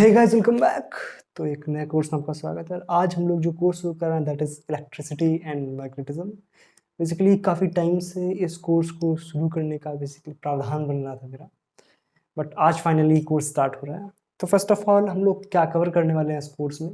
Hey guys, welcome back. तो एक नए कोर्स में आपका स्वागत है। आज हम लोग जो कोर्स शुरू कर रहे हैं that is electricity and magnetism. Basically काफ़ी टाइम से इस कोर्स को शुरू करने का बेसिकली प्रावधान बन रहा था मेरा, बट आज फाइनली कोर्स स्टार्ट हो रहा है। तो फर्स्ट ऑफ ऑल हम लोग क्या कवर करने वाले हैं इस कोर्स में।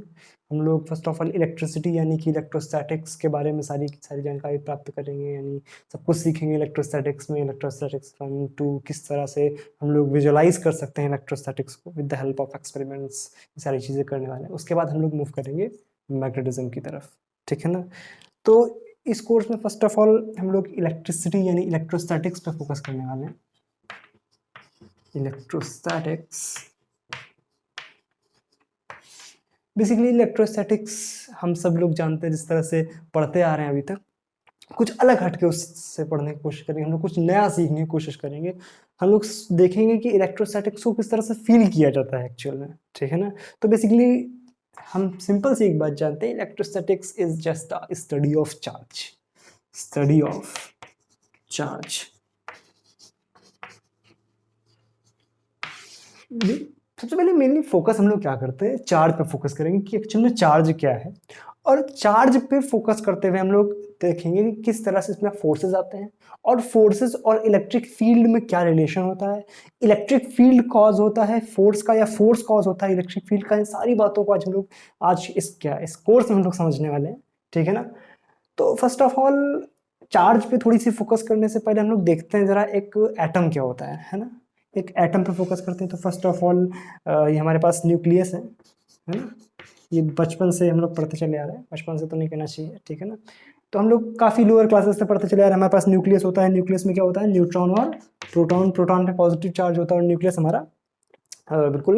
हम लोग फर्स्ट ऑफ ऑल इलेक्ट्रिसिटी यानी कि इलेक्ट्रोस्टैटिक्स के बारे में सारी सारी जानकारी प्राप्त करेंगे, यानी सब कुछ सीखेंगे इलेक्ट्रोस्टैटिक्स में। इलेक्ट्रोस्टैटिक्स 1 2 किस तरह से हम लोग विजुअलाइज कर सकते हैं इलेक्ट्रोस्टैटिक्स को with the help of experiments, ये सारी चीज़ें करने वाले हैं। उसके बाद हम लोग मूव करेंगे मैग्नेटिज्म की तरफ, ठीक है ना। तो इस कोर्स में फर्स्ट ऑफ ऑल हम लोग इलेक्ट्रिसिटी यानी इलेक्ट्रोस्टैटिक्स पे फोकस करने वाले हैं। इलेक्ट्रोस्टैटिक्स बेसिकली इलेक्ट्रोस्टैटिक्स हम सब लोग जानते हैं, जिस तरह से पढ़ते आ रहे हैं अभी तक। कुछ अलग हटके उससे पढ़ने की कोशिश करेंगे, हम लोग कुछ नया सीखने की कोशिश करेंगे। हम लोग देखेंगे कि इलेक्ट्रोस्टैटिक्स को किस तरह से फील किया जाता है एक्चुअल में, ठीक है ना। तो बेसिकली हम सिंपल सी एक बात जानते हैं, electrostatics is just a study of charge. Study of charge. सबसे पहले मेनली फोकस हम लोग क्या करते हैं, चार्ज पे फोकस करेंगे कि एक्चुअल में चार्ज क्या है। और चार्ज पे फोकस करते हुए हम लोग देखेंगे कि किस तरह से इसमें फोर्सेस आते हैं और फोर्सेस और इलेक्ट्रिक फील्ड में क्या रिलेशन होता है। इलेक्ट्रिक फील्ड कॉज होता है फोर्स का या फोर्स कॉज होता है इलेक्ट्रिक फील्ड का। इन सारी बातों को आज हम लोग इस कोर्स में हम लोग समझने वाले हैं, ठीक है ना। तो फर्स्ट ऑफ ऑल चार्ज पे थोड़ी सी फोकस करने से पहले हम लोग देखते हैं जरा एक एटम क्या होता है ना। एक एटम पे फोकस करते हैं। तो फर्स्ट ऑफ ऑल ये हमारे पास न्यूक्लियस है ना। ये बचपन से हम लोग पढ़ते चले आ रहे हैं, बचपन से तो नहीं कहना चाहिए, ठीक है ना। तो हम लोग काफ़ी लोअर क्लासेस से पढ़ते चले आ रहे हैं। हमारे पास न्यूक्लियस होता है, न्यूक्लियस में क्या होता है, न्यूट्रॉन और प्रोटॉन। प्रोटॉन पे पॉजिटिव चार्ज होता है और न्यूक्लियस हमारा बिल्कुल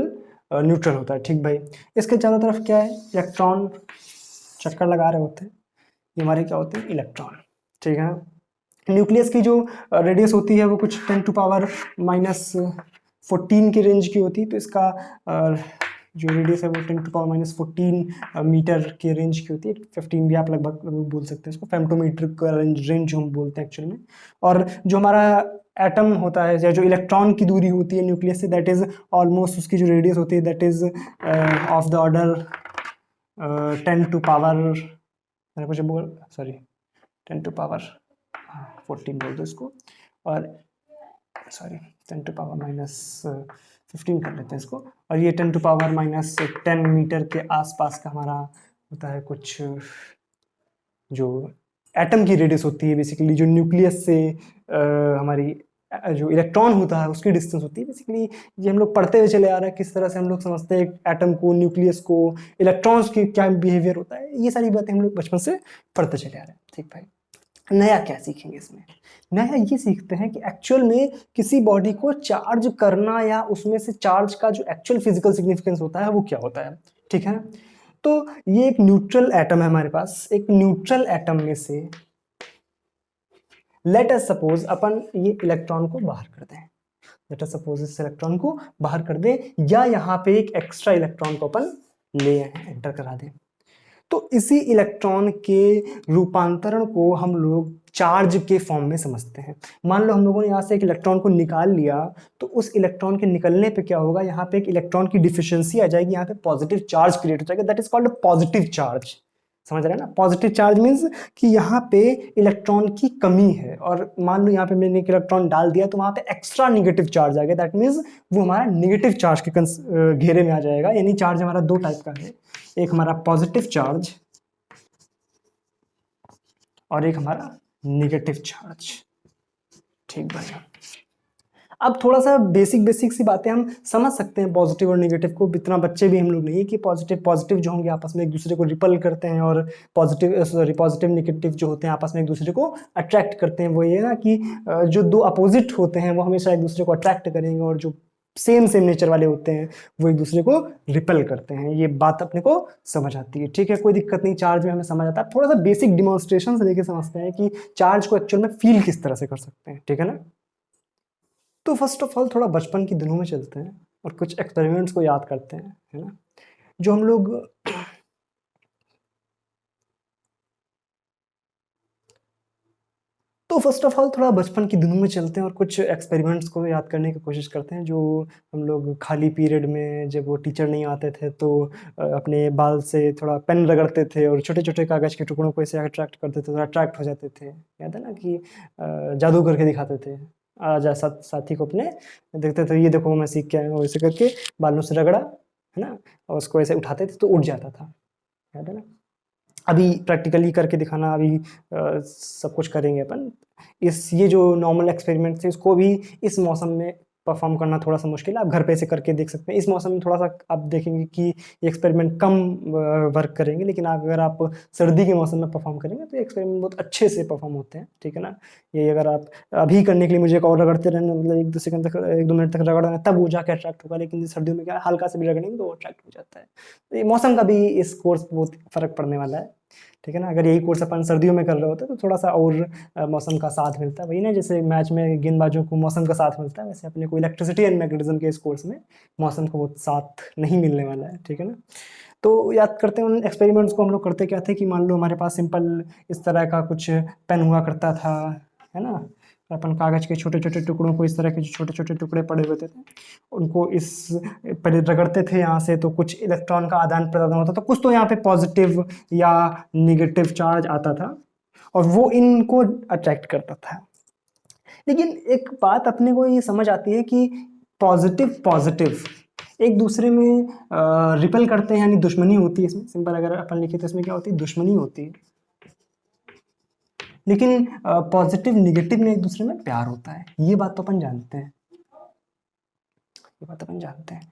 न्यूट्रल होता है, ठीक भाई। इसके चारों तरफ क्या है, इलेक्ट्रॉन चक्कर लगा रहे होते हैं। ये हमारे क्या होते हैं, इलेक्ट्रॉन, ठीक है। न्यूक्लियस की जो रेडियस होती है वो कुछ 10⁻⁻14 की रेंज की होती है। तो इसका जो रेडियस है वो 10⁻⁻14 मीटर के रेंज की होती है। 15 भी आप लगभग बोल सकते हैं इसको, फेम्टोमीटर का रेंज हम बोलते हैं एक्चुअल में। और जो हमारा एटम होता है या जो इलेक्ट्रॉन की दूरी होती है न्यूक्लियस से, दैट इज ऑलमोस्ट, उसकी जो रेडियस होती है that is of the order 10⁻14 बोल दो इसको। और 10⁻⁻15 कर लेते हैं इसको। और ये 10⁻⁻10 मीटर के आसपास का हमारा होता है कुछ, जो एटम की रेडियस होती है बेसिकली, जो न्यूक्लियस से हमारी जो इलेक्ट्रॉन होता है उसकी डिस्टेंस होती है बेसिकली। ये हम लोग पढ़ते हुए चले आ रहे हैं किस तरह से हम लोग समझते हैं एटम को, न्यूक्लियस को, इलेक्ट्रॉन्स की क्या बिहेवियर होता है। ये सारी बातें हम लोग बचपन से पढ़ते चले आ रहे हैं, ठीक भाई। नया क्या सीखेंगे इसमें, नया ये सीखते हैं कि एक्चुअल में किसी बॉडी को चार्ज करना या उसमें से चार्ज का जो एक्चुअल फिजिकल सिग्निफिकेंस होता है वो क्या होता है, ठीक है ना। तो ये एक न्यूट्रल एटम है हमारे पास। एक न्यूट्रल एटम में से लेट अस सपोज अपन ये इलेक्ट्रॉन को बाहर कर दें। लेट अस सपोज इस इलेक्ट्रॉन को बाहर कर दें, या यहाँ पे एक एक्स्ट्रा इलेक्ट्रॉन को अपन ले एंटर करा दें। तो इसी इलेक्ट्रॉन के रूपांतरण को हम लोग चार्ज के फॉर्म में समझते हैं। मान लो हम लोगों ने यहाँ से एक इलेक्ट्रॉन को निकाल लिया, तो उस इलेक्ट्रॉन के निकलने पे क्या होगा, यहाँ पे एक इलेक्ट्रॉन की डिफिशियंसी आ जाएगी, यहाँ पे पॉजिटिव चार्ज क्रिएट हो जाएगा, that is called positive charge. समझ रहे हैं ना। पॉजिटिव चार्ज मीन्स कि यहाँ पे इलेक्ट्रॉन की कमी है, और मान लो यहाँ पे मैंने एक इलेक्ट्रॉन डाल दिया तो वहाँ पे एक्स्ट्रा निगेटिव चार्ज आ गया, दैट मीन्स वो हमारा निगेटिव चार्ज के घेरे में आ जाएगा। यानी चार्ज हमारा दो टाइप का है, एक हमारा पॉजिटिव चार्ज और एक हमारा निगेटिव चार्ज, ठीक भाई। अब थोड़ा सा बेसिक सी बातें हम समझ सकते हैं पॉजिटिव और नेगेटिव को। इतना बच्चे भी हम लोग नहीं है कि पॉजिटिव जो होंगे आपस में एक दूसरे को रिपल करते हैं, और पॉजिटिव नेगेटिव जो होते हैं आपस में एक दूसरे को अट्रैक्ट करते हैं। वो ये ना कि जो दो अपोजिट होते हैं वो हमेशा एक दूसरे को अट्रैक्ट करेंगे, और जो सेम नेचर वाले होते हैं वो एक दूसरे को रिपेल करते हैं। ये बात अपने को समझ आती है, ठीक है, कोई दिक्कत नहीं। चार्ज में हमें समझ आता है। थोड़ा सा बेसिक डिमॉन्स्ट्रेशन से लेके समझते हैं कि चार्ज को एक्चुअल में फील किस तरह से कर सकते हैं, ठीक है ना। तो फर्स्ट ऑफ ऑल थोड़ा बचपन के दिनों में चलते हैं और कुछ एक्सपेरिमेंट्स को याद करते हैं, है ना। जो हम लोग तो फर्स्ट ऑफ ऑल थोड़ा बचपन की दिनों में चलते हैं और कुछ एक्सपेरिमेंट्स को याद करने की कोशिश करते हैं जो हम लोग खाली पीरियड में, जब वो टीचर नहीं आते थे तो अपने बाल से थोड़ा पेन रगड़ते थे और छोटे-छोटे कागज़ के टुकड़ों को ऐसे अट्रैक्ट करते थे तो अट्रैक्ट हो जाते थे। याद है ना कि जादू करके दिखाते थे। जा साथी को अपने देखते थे, ये देखो मैं सीख के आया हूँ, ऐसे करके बालों से रगड़ा, है ना? और उसको ऐसे उठाते थे तो उठ जाता था। याद है ना? अभी प्रैक्टिकली करके दिखाना, अभी सब कुछ करेंगे अपन। ये जो नॉर्मल एक्सपेरिमेंट्स हैं इसको भी इस मौसम में परफॉर्म करना थोड़ा-सा मुश्किल है। आप घर पे ऐसे करके देख सकते हैं। इस मौसम में थोड़ा-सा आप देखेंगे कि ये एक्सपेरिमेंट कम वर्क करेंगे, लेकिन अगर आप सर्दी के मौसम में परफॉर्म करेंगे तो ये एक्सपेरिमेंट बहुत अच्छे से परफॉर्म होते हैं, ठीक है ना? ये अगर आप अभी करने के लिए मुझे एक और रगड़ते रहना, मतलब 1-2 सेकंड तक, 1-2 मिनट तक रगड़ना तब वो जाके अट्रैक्ट होगा, लेकिन सर्दियों में क्या है, हल्का सा भी रगड़ेंगे तो वो अट्रैक्ट हो जाता है। तो ये मौसम का भी इस कोर्स पे बहुत फ़र्क पड़ने वाला है। ठीक है ना? अगर यही कोर्स अपन सर्दियों में कर रहे होते तो थोड़ा-सा और मौसम का साथ मिलता। वही ना, जैसे मैच में गेंदबाजों को मौसम का साथ मिलता है, वैसे अपने को इलेक्ट्रिसिटी एंड मैग्नेटिज़्म के इस कोर्स में मौसम का वो साथ नहीं मिलने वाला है, ठीक है ना? तो याद करते हैं उन एक्सपेरिमेंट्स को। हम लोग करते क्या थे कि मान लो हमारे पास सिंपल इस तरह का कुछ पेन हुआ करता था, है ना? अपन कागज़ के छोटे-छोटे टुकड़ों को, इस तरह के जो छोटे-छोटे टुकड़े पड़े होते थे, उनको इस पहले रगड़ते थे यहाँ से तो कुछ इलेक्ट्रॉन का आदान-प्रदान होता था। कुछ तो यहाँ पे पॉज़िटिव या नेगेटिव चार्ज आता था और वो इनको अट्रैक्ट करता था। लेकिन एक बात अपने को ये समझ आती है कि पॉज़िटिव एक दूसरे में रिपेल करते हैं, यानी दुश्मनी होती है इसमें। सिंपल अगर अपन लिखें तो इसमें क्या होती है? दुश्मनी होती है। लेकिन पॉज़िटिव नेगेटिव में एक दूसरे में प्यार होता है। ये बात तो अपन जानते हैं। ये बात अपन जानते हैं।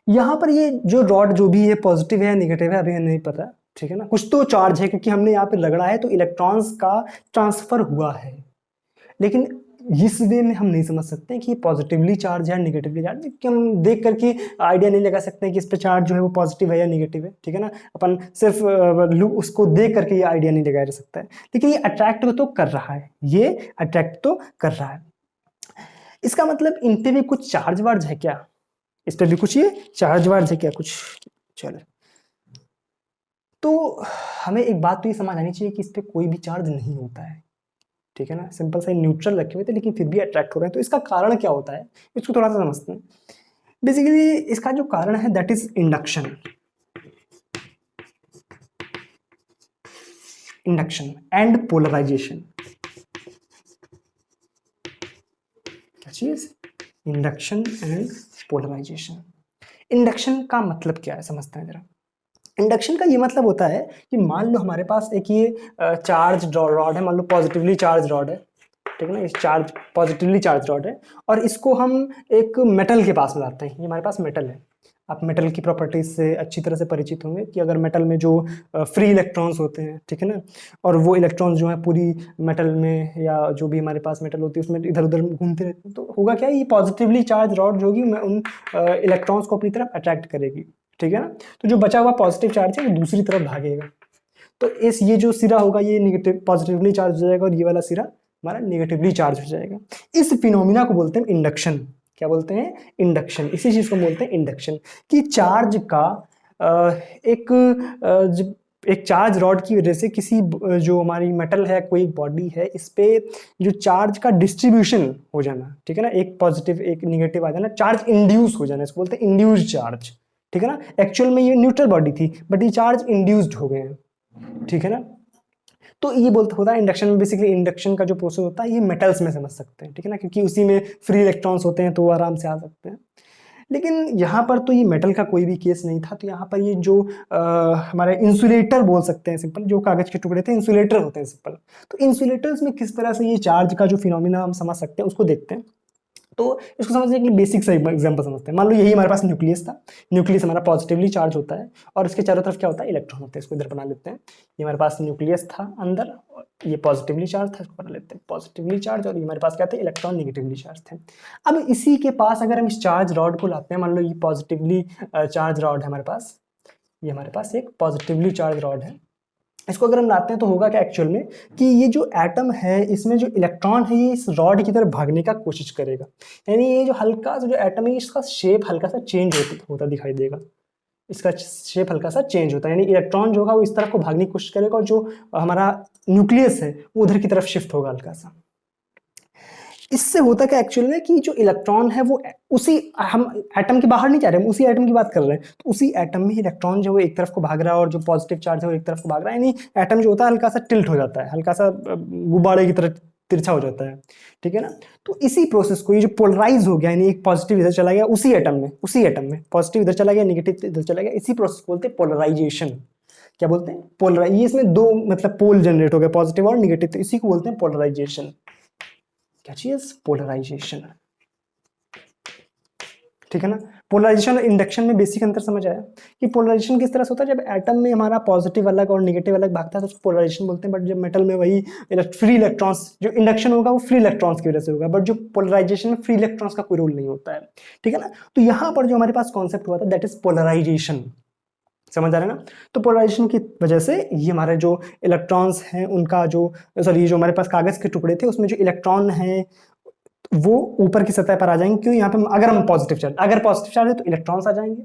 यहाँ पर ये जो रॉड जो भी है, पॉज़िटिव है या नेगेटिव है, अभी हमें नहीं पता, ठीक है ना? कुछ तो चार्ज है क्योंकि हमने यहाँ पे रगड़ा है तो इलेक्ट्रॉन्स का ट्रांसफ़र हुआ है। लेकिन इस वे में हम नहीं समझ सकते कि पॉज़िटिवली चार्ज है या नेगेटिवली चार्ज, क्योंकि हम देख कर के आइडिया नहीं लगा सकते कि इस पे चार्ज जो है वो पॉज़िटिव है या नेगेटिव है, ठीक है ना? अपन सिर्फ़ उसको देख कर के ये आइडिया नहीं लगाया जा सकता है। लेकिन ये अट्रैक्ट तो कर रहा है, ये अट्रैक्ट तो कर रहा है। इसका मतलब इन पे भी कुछ चार्ज-वार्ज है क्या? इस पे भी कुछ ये चार्ज-वार्ज है क्या कुछ? चलो। तो हमें एक बात तो ये समझ आनी चाहिए कि इस पे कोई भी चार्ज नहीं होता है, ठीक है ना? सिंपल सा न्यूट्रल रखे हुए थे लेकिन फिर भी अट्रैक्ट हो रहे हैं, तो इसका कारण क्या होता है? इसको थोड़ा-सा समझते हैं। बेसिकली इसका जो कारण है that is induction. Induction and polarization. क्या चीज़? Induction and polarization. इंडक्शन का मतलब क्या है समझते हैं ज़रा। इंडक्शन का ये मतलब होता है कि मान लो हमारे पास एक ये चार्ज रॉड है, मान लो पॉजिटिवली चार्ज रॉड है, ठीक है ना? इस चार्ज पॉजिटिवली चार्ज रॉड है और इसको हम एक मेटल के पास में लाते हैं। ये हमारे पास मेटल है। आप मेटल की प्रॉपर्टीज से अच्छी तरह से परिचित होंगे कि अगर मेटल में जो फ्री इलेक्ट्रॉन्स होते हैं, ठीक है ना, और वो इलेक्ट्रॉन्स जो है पूरी मेटल में या जो भी हमारे पास मेटल होती है उसमें इधर उधर घूमते रहते हैं, तो होगा क्या, ये पॉजिटिवली चार्ज रॉड जो होगी उन इलेक्ट्रॉन्स को अपनी तरफ अट्रैक्ट करेगी, ठीक है ना? तो जो बचा हुआ पॉजिटिव चार्ज है वो दूसरी तरफ भागेगा। तो इस ये जो सिरा होगा ये नेगेटिव पॉजिटिवली चार्ज हो जाएगा और ये वाला सिरा हमारा नेगेटिवली चार्ज हो जाएगा। इस फिनोमिना को बोलते हैं इंडक्शन। क्या बोलते हैं? इंडक्शन। इसी चीज को बोलते हैं इंडक्शन, कि चार्ज का एक चार्ज रॉड की वजह से किसी जो हमारी मेटल है, कोई बॉडी है, इस पे जो चार्ज का डिस्ट्रीब्यूशन हो जाना, ठीक है ना, एक पॉजिटिव एक नेगेटिव आ जाना, चार्ज इंड्यूस हो जाना, इसको बोलते हैं इंड्यूस्ड चार्ज, ठीक है ना? एक्चुअल में ये न्यूट्रल बॉडी थी बट ये चार्ज इंड्यूस्ड हो गए हैं, ठीक है ना? तो ये बोलता होता है इंडक्शन में। बेसिकली इंडक्शन का जो प्रोसेस होता है ये मेटल्स में समझ सकते हैं, ठीक है ना, क्योंकि उसी में फ्री इलेक्ट्रॉन्स होते हैं तो वो आराम से आ सकते हैं। लेकिन यहाँ पर तो ये मेटल का कोई भी केस नहीं था, तो यहाँ पर ये जो हमारे इंसुलेटर बोल सकते हैं, सिंपल जो कागज के टुकड़े थे इंसुलेटर होते हैं सिंपल। तो इंसुलेटर्स में किस तरह से ये चार्ज का जो फिनोमिना हम समझ सकते हैं उसको देखते हैं। तो इसको समझने के लिए बेसिक सा एग्जांपल समझते हैं। मान लो यही हमारे पास न्यूक्लियस था, न्यूक्लियस हमारा पॉजिटिवली चार्ज होता है और इसके चारों तरफ क्या होता है, इलेक्ट्रॉन होते हैं। इसको इधर बना लेते हैं, ये हमारे पास न्यूक्लियस था अंदर, ये पॉजिटिवली चार्ज था, इसको बना लेते हैं पॉजिटिवली चार्ज, और ये हमारे पास क्या थे, इलेक्ट्रॉन नेगेटिवली चार्ज थे। अब इसी के पास अगर हम इस चार्ज रॉड को लाते हैं, मान लो ये पॉजिटिवली चार्ज रॉड है हमारे पास, ये हमारे पास एक पॉजिटिवली चार्ज रॉड है, इसको अगर हम लाते हैं तो होगा क्या एक्चुअल में, कि ये जो एटम है इसमें जो इलेक्ट्रॉन है ये इस रॉड की तरफ भागने का कोशिश करेगा। यानी ये जो हल्का सा जो एटम है इसका शेप हल्का सा चेंज होता दिखाई देगा, इसका शेप हल्का सा चेंज होता है, यानी इलेक्ट्रॉन जो होगा वो इस तरफ को भागने की कोशिश करेगा और जो हमारा न्यूक्लियस है वो उधर की तरफ शिफ्ट होगा हल्का सा, इससे होता क्या एक्चुअली में कि जो इलेक्ट्रॉन है वो उसी, हम एटम के बाहर नहीं जा रहे, हम उसी एटम की बात कर रहे हैं, तो उसी एटम में इलेक्ट्रॉन जो है एक तरफ को भाग रहा है और जो पॉजिटिव चार्ज है वो एक तरफ को भाग रहा है, यानी एटम जो होता है हल्का सा टिल्ट हो जाता है, हल्का सा गुब्बारे की तरह तिरछा हो जाता है, ठीक है ना। तो इसी प्रोसेस को, ये जो पोलराइज हो गया, यानी एक पॉजिटिव इधर चला गया उसी एटम में पॉजिटिव इधर चला गया, नेगेटिव इधर चला गया, इसी प्रोसेस को बोलते हैं पोलराइजेशन। क्या बोलते हैं? पोलराइज। ये इसमें दो मतलब पोल जनरेट हो गए, पॉजिटिव और नेगेटिव, तो इसी को बोलते हैं पोलराइजेशन। क्या चीज? पोलराइजेशन, ठीक है ना। पोलराइजेशन और इंडक्शन में बेसिक अंतर समझ आया कि पोलराइजेशन किस तरह से होता है, जब एटम में हमारा पॉजिटिव अलग और नेगेटिव अलग भागता है तो उसको पोलराइजेशन बोलते हैं, बट जब मेटल में वही फ्री इलेक्ट्रॉन्स, जो इंडक्शन होगा वो फ्री इलेक्ट्रॉन्स की वजह से होगा, बट जो पोलराइजेशन में फ्री इलेक्ट्रॉन्स का कोई रोल नहीं होता है, ठीक है ना। तो यहाँ पर जो हमारे पास कॉन्सेप्ट हुआ था दैट इज पोलराइजेशन, समझ आ रहा है ना। तो पोलराइजेशन की वजह से ये हमारे जो इलेक्ट्रॉन्स हैं उनका जो, सॉरी, जो हमारे पास कागज के टुकड़े थे उसमें जो इलेक्ट्रॉन है वो ऊपर की सतह पर आ जाएंगे। क्यों? यहाँ पे अगर पॉजिटिव चार्ज है तो इलेक्ट्रॉन्स आ जाएंगे,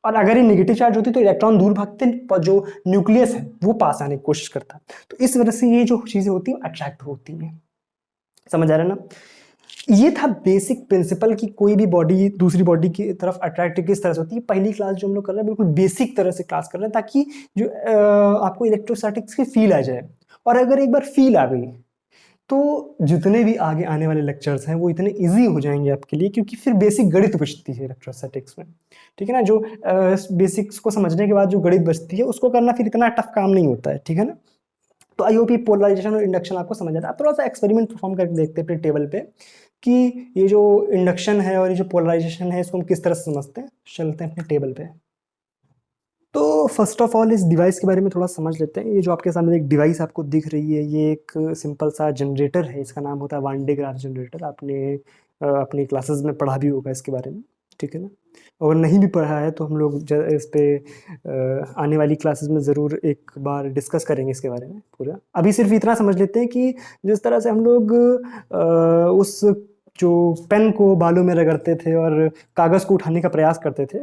और अगर ये नेगेटिव चार्ज होती तो इलेक्ट्रॉन दूर भागते पर जो न्यूक्लियस है वो पास आने की कोशिश करता है। तो इस वजह से ये जो चीजें होती है अट्रैक्ट होती है, समझ आ रहा है ना। ये था बेसिक प्रिंसिपल कि कोई भी बॉडी दूसरी बॉडी की तरफ अट्रैक्ट किस तरह से होती है। पहली क्लास जो हम लोग कर रहे हैं बिल्कुल बेसिक तरह से क्लास कर रहे हैं ताकि जो आपको इलेक्ट्रोस्टैटिक्स की फील आ जाए, और अगर एक बार फील आ गई तो जितने भी आगे आने वाले लेक्चर्स हैं वो इतने इजी हो जाएंगे आपके लिए, क्योंकि फिर बेसिक गणित बचती है इलेक्ट्रोस्टैटिक्स में, ठीक है ना। जो बेसिक्स को समझने के बाद जो गणित बचती है उसको करना फिर इतना टफ काम नहीं होता है, ठीक है ना। तो आई होप ये पोलराइजेशन और इंडक्शन आपको समझ आता है। थोड़ा सा एक्सपेरिमेंट परफॉर्म करके देखते हैं अपने टेबल पे कि ये जो इंडक्शन है और ये जो पोलराइजेशन है इसको हम किस तरह से समझते हैं। चलते हैं अपने टेबल पे। तो फर्स्ट ऑफ ऑल इस डिवाइस के बारे में थोड़ा समझ लेते हैं। ये जो आपके सामने एक डिवाइस आपको दिख रही है ये एक सिंपल सा जनरेटर है, इसका नाम होता है वान डे ग्राफ जनरेटर। आपने अपनी क्लासेस में पढ़ा भी होगा इसके बारे में, ठीक है ना। और नहीं भी पढ़ा है तो हम लोग इस पे आने वाली क्लासेस में ज़रूर एक बार डिस्कस करेंगे इसके बारे में पूरा। अभी सिर्फ इतना समझ लेते हैं कि जिस तरह से हम लोग उस जो पेन को बालों में रगड़ते थे और कागज़ को उठाने का प्रयास करते थे,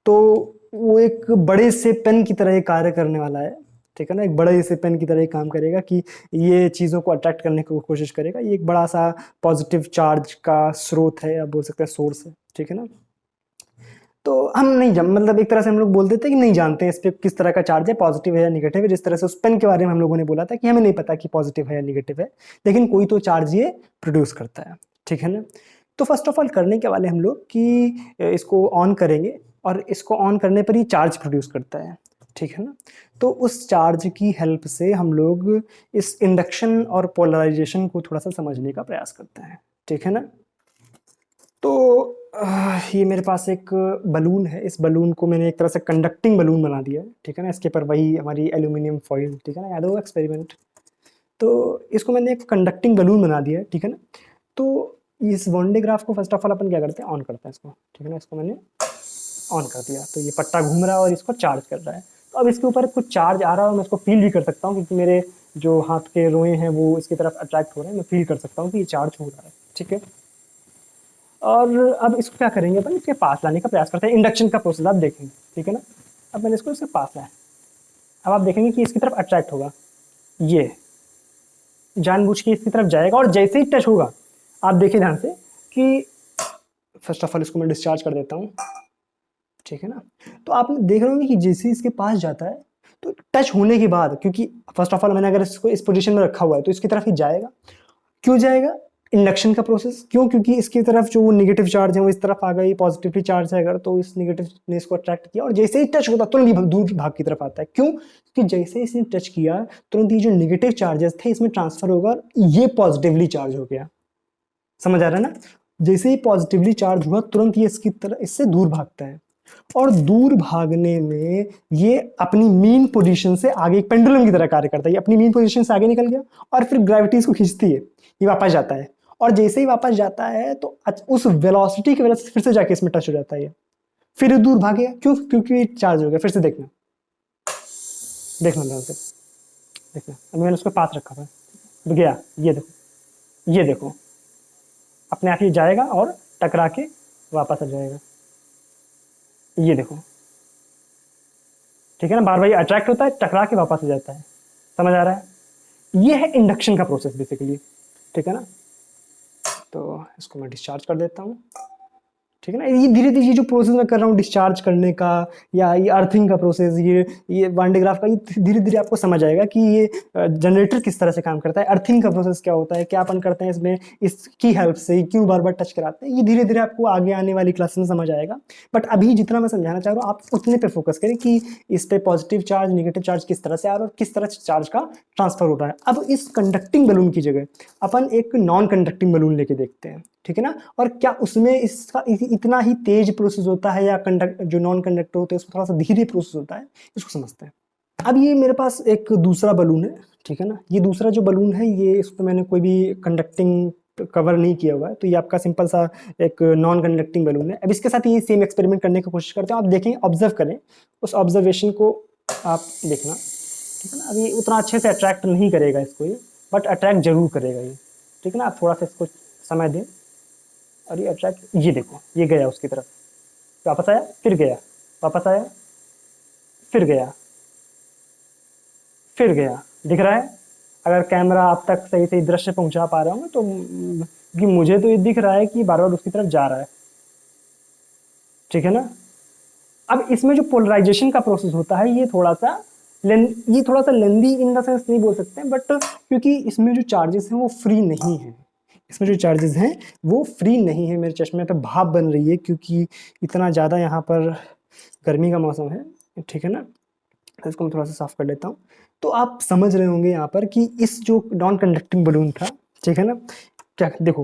तो वो एक बड़े से पेन की तरह कार्य करने वाला है, ठीक है ना। एक बड़े से पेन की तरह काम करेगा कि ये चीज़ों को अट्रैक्ट करने की कोशिश करेगा। ये एक बड़ा सा पॉजिटिव चार्ज का स्रोत है, या बोल सकते हैं सोर्स है, ठीक है ना। तो हम नहीं मतलब एक तरह से हम लोग बोल देते हैं कि नहीं जानते हैं इस पे किस तरह का चार्ज है, पॉजिटिव है या निगेटिव है। जिस तरह से उस पेन के बारे में हम लोगों ने बोला था कि हमें नहीं पता कि पॉजिटिव है या निगेटिव है, लेकिन कोई तो चार्ज ये प्रोड्यूस करता है, ठीक है ना। तो फर्स्ट ऑफ ऑल करने के वाले हम लोग कि इसको ऑन करेंगे और इसको ऑन करने पर ही चार्ज प्रोड्यूस करता है, ठीक है ना। तो उस चार्ज की हेल्प से हम लोग इस इंडक्शन और पोलराइजेशन को थोड़ा सा समझने का प्रयास करते हैं, ठीक है ना। तो ये मेरे पास एक बलून है, इस बलून को मैंने एक तरह से कंडक्टिंग बलून बना दिया है, ठीक है ना। इसके ऊपर वही हमारी एल्यूमिनियम फॉइल, ठीक है ना, याद होगा एक्सपेरिमेंट। तो इसको मैंने एक कंडक्टिंग बलून बना दिया है, ठीक है ना। तो इस वन डे ग्राफ को फर्स्ट ऑफ ऑल अपन क्या करते हैं, ऑन करते हैं इसको, ठीक है ना। इसको मैंने ऑन कर दिया तो ये पट्टा घूम रहा है और इसको चार्ज कर रहा है। तो अब इसके ऊपर कुछ चार्ज आ रहा है और मैं इसको फील भी कर सकता हूँ, क्योंकि मेरे जो हाथ के रोए हैं वो इसकी तरफ अट्रैक्ट हो रहे हैं। मैं फील कर सकता हूँ कि ये चार्ज हो रहा है, ठीक है। और अब इसको क्या करेंगे अपन, इसके पास लाने का प्रयास करते हैं। इंडक्शन का प्रोसेस आप देखेंगे, ठीक है ना। अब मैंने इसको इसके पास लाया, अब आप देखेंगे कि इसकी तरफ अट्रैक्ट होगा, ये जानबूझ के इसकी तरफ जाएगा, और जैसे ही टच होगा आप देखिए ध्यान से कि फर्स्ट ऑफ ऑल इसको मैं डिस्चार्ज कर देता हूँ, ठीक है ना। तो आप देख रहे होंगे कि जैसे ही इसके पास जाता है तो टच होने के बाद, क्योंकि फर्स्ट ऑफ ऑल मैंने अगर इसको इस पोजीशन में रखा हुआ है तो इसकी तरफ ही जाएगा। क्यों जाएगा? इंडक्शन का प्रोसेस। क्यों? क्योंकि इसकी तरफ जो नेगेटिव चार्ज है वो इस तरफ आ गई, पॉजिटिवली चार्ज है अगर, तो इस नेगेटिव ने इसको अट्रैक्ट किया और जैसे ही टच होता तुरंत ही दूर भाग की तरफ आता है। क्यों? क्योंकि जैसे ही इसने टच किया तुरंत ये जो नेगेटिव चार्जेस थे इसमें ट्रांसफर होगा, ये पॉजिटिवली चार्ज हो गया। समझ आ रहा है ना। जैसे ही पॉजिटिवली चार्ज हुआ तुरंत ये इसकी तरह इससे दूर भागता है, और दूर भागने में ये अपनी मीन पोजीशन से आगे एक पेंडुलम की तरह कार्य करता है। ये अपनी मीन पोजीशन से आगे निकल गया और फिर ग्रेविटी इसको खींचती है, ये वापस जाता है, और जैसे ही वापस जाता है तो उस वेलोसिटी की वजह से फिर से जाके इसमें टच हो जाता है, फिर दूर भागेगा। क्यों? क्योंकि चार्ज हो गया। फिर से देखना देखना ध्यान से देखना। अब मैंने उसको पास रखा था, गया, ये देखो, ये देखो, अपने आप ही जाएगा और टकरा के वापस आ जाएगा, ये देखो, ठीक है ना। बार बार अट्रैक्ट होता है, टकरा के वापस आ जाता है। समझ आ रहा है? ये है इंडक्शन का प्रोसेस बेसिकली, ठीक है ना। तो इसको मैं डिस्चार्ज कर देता हूँ, ठीक है ना। ये धीरे धीरे ये जो प्रोसेस मैं कर रहा हूँ डिस्चार्ज करने का या ये अर्थिंग का प्रोसेस, ये वन डे ग्राफ का, ये धीरे धीरे आपको समझ आएगा कि ये जनरेटर किस तरह से काम करता है, अर्थिंग का प्रोसेस क्या होता है, क्या अपन करते हैं इसमें, इसकी हेल्प से क्यों बार बार टच कराते हैं। ये धीरे धीरे आपको आगे आने वाली क्लास में समझ आएगा। बट अभी जितना मैं समझाना चाह रहा हूँ आप उतने पे फोकस करें कि इस पे पॉजिटिव चार्ज नेगेटिव चार्ज किस तरह से आ रहा है और किस तरह से चार्ज का ट्रांसफर हो रहा है। अब इस कंडक्टिंग बलून की जगह अपन एक नॉन कंडक्टिंग बलून लेके देखते हैं, ठीक है ना। और क्या उसमें इसका इतना ही तेज प्रोसेस होता है या कंडक्ट जो नॉन कंडक्टर होते हैं उसमें थोड़ा सा धीरे प्रोसेस होता है, इसको समझते हैं। अब ये मेरे पास एक दूसरा बलून है, ठीक है ना। ये दूसरा जो बलून है ये इस पर मैंने कोई भी कंडक्टिंग कवर नहीं किया हुआ है, तो ये आपका सिंपल सा एक नॉन कंडक्टिंग बलून है। अब इसके साथ ये सेम एक्सपेरिमेंट करने की कोशिश करते हैं। आप देखें, ऑब्जर्व करें, उस ऑब्जर्वेशन को आप देखना, ठीक है ना। अभी उतना अच्छे से अट्रैक्ट नहीं करेगा इसको ये, बट अट्रैक्ट जरूर करेगा ये, ठीक है ना। आप थोड़ा सा इसको समय दें और ये अट्रैक्ट, ये देखो ये गया उसकी तरफ, वापस आया, फिर गया, वापस आया, फिर गया, फिर गया। दिख रहा है? अगर कैमरा आप तक सही से दृश्य पहुंचा पा रहे होंगे तो कि मुझे तो ये दिख रहा है कि बार बार उसकी तरफ जा रहा है, ठीक है ना। अब इसमें जो पोलराइजेशन का प्रोसेस होता है ये थोड़ा सा लेंदी इन द सेंस नहीं बोल सकते, बट क्योंकि इसमें जो चार्जेस हैं वो फ्री नहीं है, इसमें जो चार्जेस हैं वो फ्री नहीं है। मेरे चश्मे पे भाप बन रही है क्योंकि इतना ज़्यादा यहाँ पर गर्मी का मौसम है, ठीक है ना। तो इसको मैं थोड़ा सा साफ कर लेता हूँ। तो आप समझ रहे होंगे यहाँ पर कि इस जो नॉन कंडक्टिंग बलून था, ठीक है ना, क्या देखो,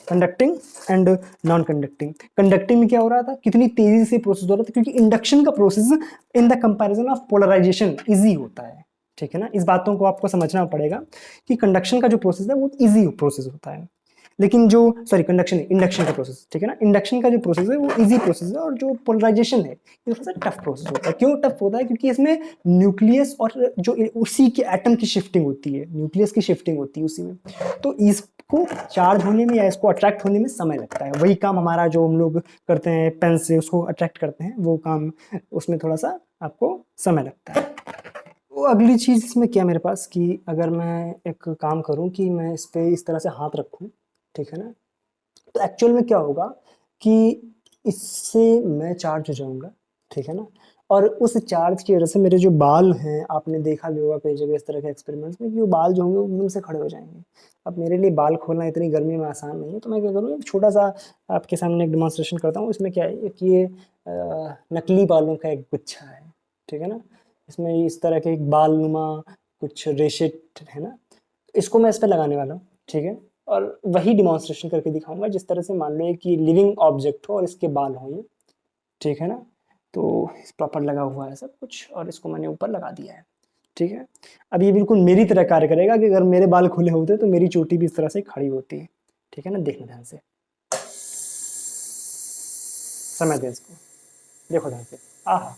conducting and non conducting. Conducting में क्या हो रहा था, कितनी तेजी से प्रोसेस हो रहा था, क्योंकि इंडक्शन का process in the comparison of polarisation easy होता है, ठीक है ना। इस बातों को आपको समझना पड़ेगा कि कंडक्शन का जो प्रोसेस है वो इजी प्रोसेस होता है, लेकिन जो कंडक्शन है, इंडक्शन का प्रोसेस, ठीक है ना। इंडक्शन का जो प्रोसेस है वो इजी प्रोसेस है और जो पोलराइजेशन है ये थोड़ा सा टफ प्रोसेस होता है। क्यों टफ होता है? क्योंकि इसमें न्यूक्लियस और जो उसी के एटम की शिफ्टिंग होती है, न्यूक्लियस की शिफ्टिंग होती है उसी में, तो इसको चार्ज होने में या इसको अट्रैक्ट होने में समय लगता है। वही काम हमारा जो हम लोग करते हैं पेन से उसको अट्रैक्ट करते हैं, वो काम उसमें थोड़ा सा आपको समय लगता है। वो अगली चीज़ इसमें क्या मेरे पास कि अगर मैं एक काम करूं कि मैं इस पे इस तरह से हाथ रखूं, ठीक है ना, तो एक्चुअल में क्या होगा कि इससे मैं चार्ज हो जाऊंगा, ठीक है ना। और उस चार्ज की वजह से मेरे जो बाल हैं, आपने देखा भी होगा कई जगह इस तरह के एक्सपेरिमेंट्स में कि वो बाल जो होंगे वो एकदम से खड़े हो जाएंगे। अब मेरे लिए बाल खोलना इतनी गर्मी में आसान नहीं है, तो मैं क्या करूँ, एक छोटा सा आपके सामने एक डिमॉन्स्ट्रेशन करता हूँ। इसमें क्या है कि ये नकली बालों का एक गुच्छा है, ठीक है ना। इसमें इस तरह के एक बाल नुमा कुछ रेशे है ना, इसको मैं इस पर लगाने वाला हूँ, ठीक है। और वही डिमॉन्स्ट्रेशन करके दिखाऊंगा जिस तरह से मान लो कि लिविंग ऑब्जेक्ट हो और इसके बाल हो ये, ठीक है ना। तो प्रॉपर लगा हुआ है सब कुछ और इसको मैंने ऊपर लगा दिया है, ठीक है। अब ये बिल्कुल मेरी तरह कार्य करेगा कि अगर मेरे बाल खुले होते तो मेरी चोटी भी इस तरह से खड़ी होती है, ठीक है ना। देखना ध्यान से, समय दे इसको, देखो ध्यान से। आहा,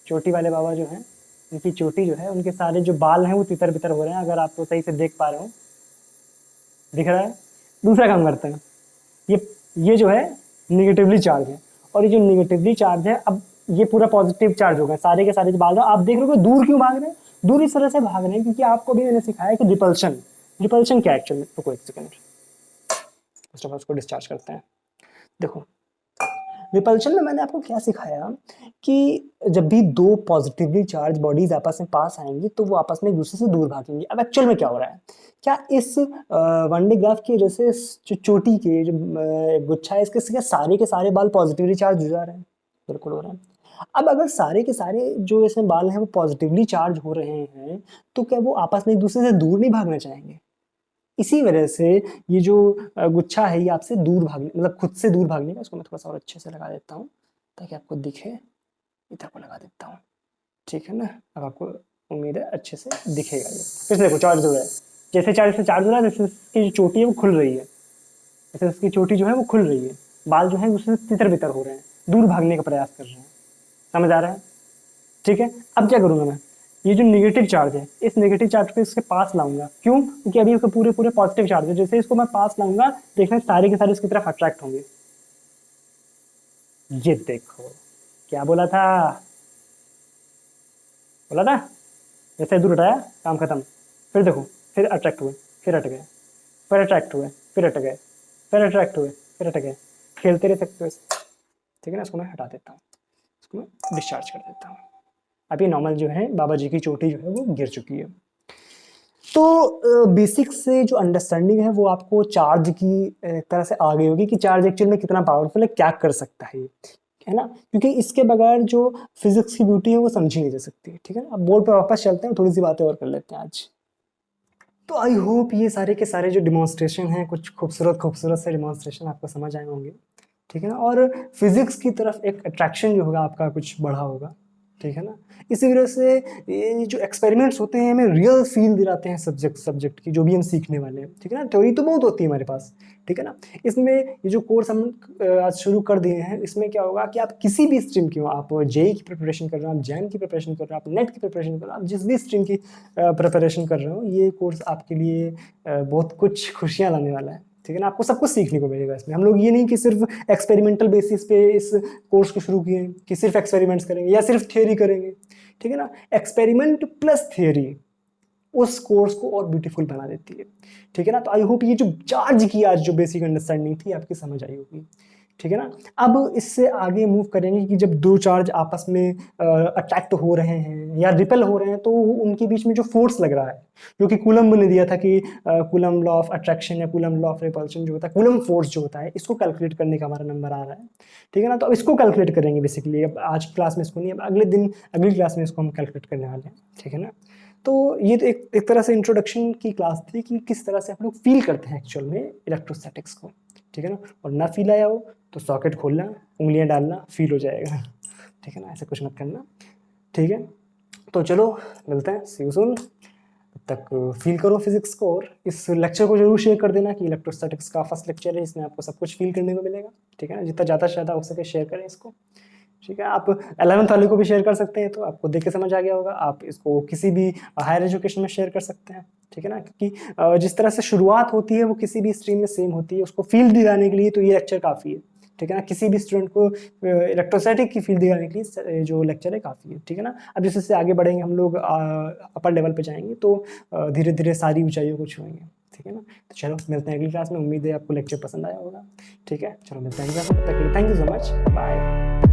चोटी वाले बाबा जो हैं उनकी चोटी जो है, उनके सारे जो बाल हैं वो तितर बितर हो रहे हैं, अगर आप तो सही से देख पा रहे हो, दिख रहा है। दूसरा काम करते हैं, ये जो है निगेटिवली चार्ज है, और ये जो निगेटिवली चार्ज है, अब ये पूरा पॉजिटिव चार्ज होगा, सारे के सारे जो बाल आप देख रहे हो दूर क्यों भाग रहे हैं, दूर इस तरह से भाग रहे हैं क्योंकि आपको भी मैंने सिखाया कि रिपल्शन, रिपल्शन क्या एक्चुअली में, रुको एक सेकंड, फर्स्ट ऑफ ऑल इसको डिस्चार्ज करते हैं। देखो रिपल्शन में मैंने आपको क्या सिखाया कि जब भी दो पॉजिटिवली चार्ज बॉडीज आपस में पास आएंगी तो वो आपस में एक दूसरे से दूर भागेंगी। अब एक्चुअल में क्या हो रहा है, क्या इस वन डे ग्राफ की वजह से जो चोटी के जो गुच्छा है इसके सारे के सारे बाल पॉजिटिवली चार्ज हो जा रहे हैं? बिल्कुल हो रहा है। अब अगर सारे के सारे जो इसमें बाल हैं वो पॉजिटिवली चार्ज हो रहे हैं तो क्या वो आपस में एक दूसरे से दूर नहीं भागना चाहेंगे? इसी वजह से ये जो गुच्छा है ये आपसे दूर भागने, मतलब खुद से दूर भागने का, इसको मैं थोड़ा सा और अच्छे से लगा देता हूँ ताकि आपको दिखे, इधर को लगा देता हूँ, ठीक है ना। अब आपको उम्मीद है अच्छे से दिखेगा ये। फिर से देखो चार्ज हो रहा है, जैसे चार्ज से चार्ज हो रहा है जैसे इसकी जो चोटी है वो खुल रही है, जैसे इसकी चोटी जो है वो खुल रही है, बाल जो है उससे तितर बितर हो रहे हैं, दूर भागने का प्रयास कर रहे हैं। समझ आ रहा है? ठीक है। अब क्या करूंगा मैं, ये जो नेगेटिव चार्ज है इस नेगेटिव चार्ज को इसके पास लाऊंगा, क्यों? क्योंकि अभी इसके पूरे पूरे पॉजिटिव चार्ज है, जैसे इसको मैं पास लाऊंगा देखना सारे के सारे इसकी तरफ अट्रैक्ट होंगे। ये देखो, क्या बोला था, बोला था जैसे दूर हटाया काम खत्म। फिर देखो, फिर अट्रैक्ट हुए, फिर हट गए, फिर अट्रैक्ट हुए, फिर हट गए, फिर अट्रैक्ट हुए, फिर अटक गए, खेलते रह सकते हो इसे, ठीक है ना। इसको मैं हटा देता हूँ, इसको मैं डिस्चार्ज कर देता हूँ। अभी नॉर्मल जो है बाबा जी की चोटी जो है वो गिर चुकी है। तो बेसिक से जो अंडरस्टैंडिंग है वो आपको चार्ज की एक तरह से आ गई होगी कि चार्ज एक्चुअल में कितना पावरफुल है, क्या कर सकता है ना। क्योंकि इसके बगैर जो फिजिक्स की ब्यूटी है वो समझी नहीं जा सकती, ठीक है ना। अब बोर्ड पे वापस चलते हैं, थोड़ी सी बातें और कर लेते हैं आज। तो आई होप ये सारे के सारे जो डिमॉन्स्ट्रेशन हैं, कुछ खूबसूरत खूबसूरत से डिमॉन्स्ट्रेशन आपको समझ आए होंगे, ठीक है ना। और फिजिक्स की तरफ एक अट्रैक्शन जो होगा आपका कुछ बढ़ा होगा, ठीक है ना। इसी वजह से ये जो एक्सपेरिमेंट्स होते हैं हमें रियल फील दिलाते हैं सब्जेक्ट की, जो भी हम सीखने वाले हैं, ठीक है ना। थ्योरी तो बहुत होती है हमारे पास, ठीक है ना। इसमें ये जो कोर्स हम आज शुरू कर दिए हैं, इसमें क्या होगा कि आप किसी भी स्ट्रीम की हो, आप जेई की प्रिपरेशन कर रहे हो, आप जैम की प्रिपरेशन कर रहे हो, आप नेट की प्रिपरेशन कर रहे हो, आप जिस भी स्ट्रीम की प्रिपरेशन कर रहे हो, ये कोर्स आपके लिए बहुत कुछ खुशियाँ लाने वाला है, ठीक है ना। आपको सब कुछ सीखने को मिलेगा इसमें। हम लोग ये नहीं कि सिर्फ एक्सपेरिमेंटल बेसिस पे इस कोर्स को शुरू किए कि सिर्फ एक्सपेरिमेंट्स करेंगे या सिर्फ थियोरी करेंगे, ठीक है ना। एक्सपेरिमेंट प्लस थियोरी उस कोर्स को और ब्यूटीफुल बना देती है, ठीक है ना। तो आई होप ये जो चार्ज की आज जो बेसिक अंडरस्टैंडिंग थी आपकी समझ आई होगी, ठीक है ना। अब इससे आगे मूव करेंगे कि जब दो चार्ज आपस में अट्रैक्ट हो रहे हैं या रिपेल हो रहे हैं, तो उनके बीच में जो फोर्स लग रहा है, जो कि कूलम्ब ने दिया था कि कूलम्ब लॉ ऑफ अट्रैक्शन या कूलम्ब लॉ ऑफ रिपल्शन जो होता है, कूलम्ब फोर्स जो होता है, इसको कैलकुलेट करने का हमारा नंबर आ रहा है, ठीक है ना। तो अब इसको कैलकुलेट करेंगे बेसिकली। अब आज की क्लास में इसको नहीं, अब अगले दिन अगली क्लास में इसको हम कैलकुलेट करने वाले हैं, ठीक है ना। तो ये तो एक तरह से इंट्रोडक्शन की क्लास थी कि किस तरह से हम लोग फील करते हैं एक्चुअल में इलेक्ट्रोस्टैटिक्स को, ठीक है ना। और ना फील आया हो तो सॉकेट खोलना, उंगलियां डालना, फील हो जाएगा, ठीक है ना। ऐसा कुछ मत करना, ठीक है। तो चलो मिलते हैं, सी यू सून। तब तक फील करो फिजिक्स को, और इस लेक्चर को जरूर शेयर कर देना कि इलेक्ट्रोस्टैटिक्स का फर्स्ट लेक्चर है, इसमें आपको सब कुछ फील करने को मिलेगा, ठीक है ना। जितना ज़्यादा से ज़्यादा हो सके शेयर करें इसको, ठीक है। आप 11th वाले को भी शेयर कर सकते हैं, तो आपको देख के समझ आ गया होगा। आप इसको किसी भी हायर एजुकेशन में शेयर कर सकते हैं, ठीक है ना। क्योंकि जिस तरह से शुरुआत होती है वो किसी भी स्ट्रीम में सेम होती है, उसको फील्ड दिलाने के लिए तो ये लेक्चर काफ़ी है, ठीक है ना। किसी भी स्टूडेंट को इलेक्ट्रोस्टैटिक की फील्ड दिलाने के लिए जो लेक्चर है काफ़ी है, ठीक है ना। अब जैसे से आगे बढ़ेंगे हम लोग अपर लेवल पे जाएंगे, तो धीरे धीरे सारी ऊंचाइयों को छुएंगे, ठीक है ना। तो चलो मिलते हैं अगली क्लास में। उम्मीद है आपको लेक्चर पसंद आया होगा, ठीक है। चलो मिलते हैं अगली क्लास में, तब तक के लिए thank you so much, bye.